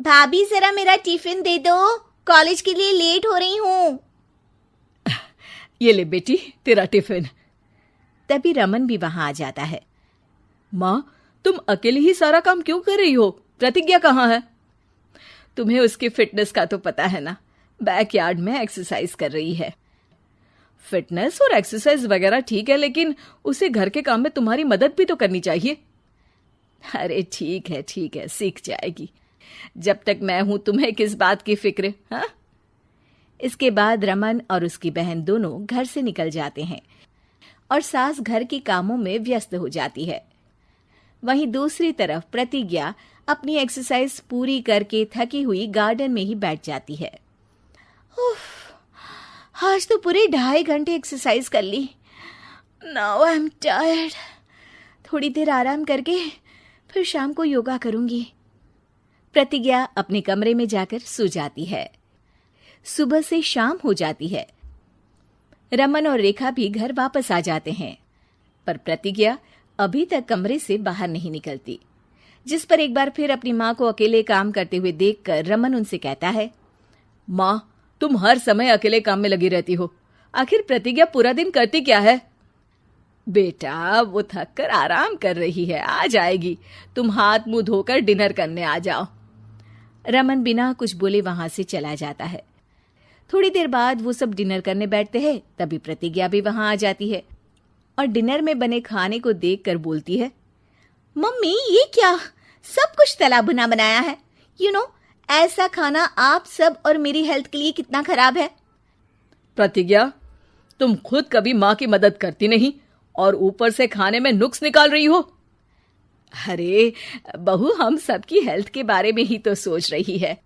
भाभी जरा मेरा टिफिन दे दो, कॉलेज के लिए लेट हो रही हूँ। ये ले बेटी तेरा टिफिन। तभी रमन भी वहां आ जाता है। माँ, तुम अकेले ही सारा काम क्यों कर रही हो? प्रतिज्ञा कहाँ है? तुम्हें उसकी फिटनेस का तो पता है ना, बैकयार्ड में एक्सरसाइज कर रही है। फिटनेस और एक्सरसाइज वगैरह ठीक है, लेकिन उसे घर के काम में तुम्हारी मदद भी तो करनी चाहिए। अरे ठीक है, सीख जाएगी। जब तक मैं हूं तुम्हें किस बात की फिक्र? हाँ। इसके बाद रमन और उसकी बहन दोनों घर से निकल जाते हैं और सास घर के कामों में व्यस्त हो जाती है। वहीं दूसरी तरफ प्रतिज्ञा अपनी एक्सरसाइज पूरी करके थकी हुई गार्डन में ही बैठ जाती है। आज तो पूरे 2.5 घंटे एक्सरसाइज कर ली। Now I am tired. थोड़ी देर आराम करके फिर शाम को योगा करूंगी। प्रतिज्ञा अपने कमरे में जाकर सो जाती है। सुबह से शाम हो जाती है। रमन और रेखा भी घर वापस आ जाते हैं, पर प्रतिज्ञा अभी तक कमरे से बाहर नहीं निकलती, जिस पर एक बार फिर अपनी माँ को अकेले काम करते हुए देखकर रमन उनसे कहता है, माँ, तुम हर समय अकेले काम में लगी रहती हो। आखिर प्रतिज्ञा पूरा दिन करती क्या है? बेटा, वो थक कर आराम कर रही है, आ जाएगी। तुम हाथ मुंह धोकर डिनर करने आ जाओ। रमन बिना कुछ बोले वहां से चला जाता है। थोड़ी देर बाद वो सब डिनर करने बैठते हैं। तभी प्रतिज्ञा भी वहां आ जाती है और डिनर में बने खाने को देखकर बोलती है, मम्मी ये क्या, सब कुछ तला भुना बनाया है। ऐसा खाना आप सब और मेरी हेल्थ के लिए कितना खराब है। प्रतिज्ञा, तुम खुद कभी माँ की मदद करती नहीं और ऊपर से खाने में नुक्स निकाल रही हो। अरे बहू, हम सबकी हेल्थ के बारे में ही तो सोच रही है।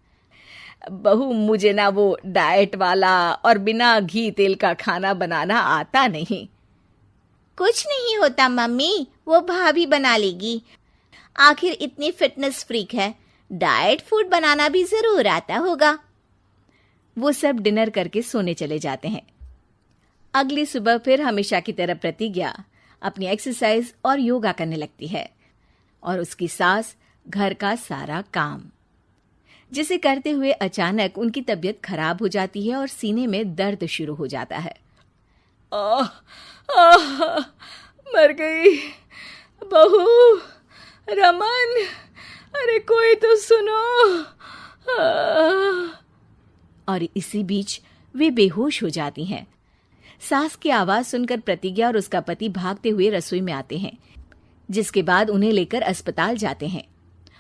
बहू, मुझे ना वो डाइट वाला और बिना घी तेल का खाना बनाना आता नहीं। कुछ नहीं होता मम्मी, वो भाभी बना लेगी। आखिर इतनी फिटनेस फ्रीक है, डाइट फूड बनाना भी जरूर आता होगा। वो सब डिनर करके सोने चले जाते हैं। अगली सुबह फिर हमेशा की तरह प्रतिज्ञा अपनी एक्सरसाइज और योगा करने लगती है और उसकी सास घर का सारा काम, जिसे करते हुए अचानक उनकी तबीयत खराब हो जाती है और सीने में दर्द शुरू हो जाता है। मर गई बहू। रमन, अरे कोई तो सुनो। और इसी बीच वे बेहोश हो जाती हैं। सास की आवाज सुनकर प्रतिज्ञा और उसका पति भागते हुए रसोई में आते हैं, जिसके बाद उन्हें लेकर अस्पताल जाते हैं।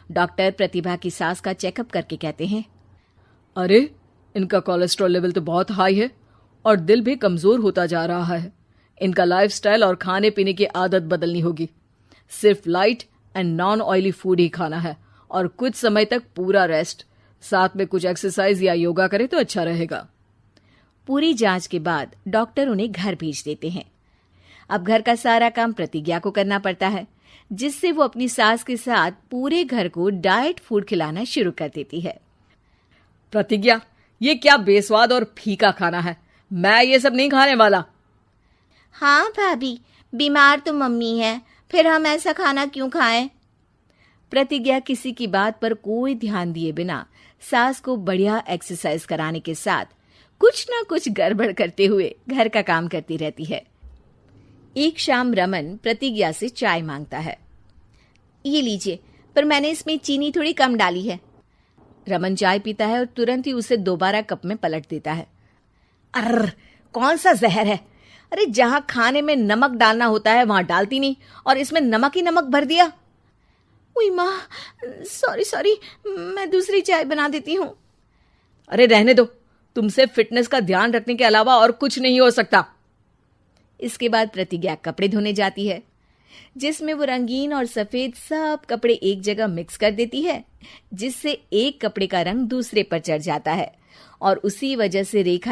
डॉक्टर प्रतिभा की सास का चेकअप करके कहते हैं, अरे इनका कोलेस्ट्रॉल लेवल तो बहुत हाई है और दिल भी कमजोर होता जा रहा है। इनका लाइफस्टाइल और खाने पीने की आदत बदलनी होगी। सिर्फ light and non oily food ही खाना है और कुछ समय तक पूरा रेस्ट, साथ में कुछ एक्सरसाइज या योगा करे तो अच्छा रहेगा। पूरी जांच के बाद डॉक्टर उन्हें घर भेज देते हैं। अब घर का सारा काम प्रतिज्ञा को करना पड़ता है, जिससे वो अपनी सास के साथ पूरे घर को डाइट फूड खिलाना शुरू कर देती है। प्रतिज्ञा, ये क्या बेस्वाद और फीका खाना है, मैं ये सब नहीं खाने वाला। हाँ भाभी, बीमार तो मम्मी है, फिर हम ऐसा खाना क्यों खाएं? प्रतिज्ञा किसी की बात पर कोई ध्यान दिए बिना सास को बढ़िया एक्सरसाइज कराने के साथ कुछ ना कुछ गड़बड़ करते हुए घर का काम करती रहती है। एक शाम रमन प्रतिज्ञा से चाय मांगता है। ये लीजिए, पर मैंने इसमें चीनी थोड़ी कम डाली है। रमन चाय पीता है और तुरंत ही उसे दोबारा कप में पलट देता है। अर्र, कौन सा जहर है? अरे जहां खाने में नमक डालना होता है वहां डालती नहीं और इसमें नमक ही नमक भर दिया। उई माँ, सॉरी, मैं दूसरी चाय बना देती हूँ। अरे रहने दो, तुमसे फिटनेस का ध्यान रखने के अलावा और कुछ नहीं हो सकता। इसके बाद प्रतिज्ञा कपड़े धोने जाती है, जिसमें वो रंगीन और सफेद सब कपड़े एक जगह मिक्स कर देती है, जिससे एक कपड़े का रंग दूसरे पर चढ़ जाता है और उसी वजह से रेखा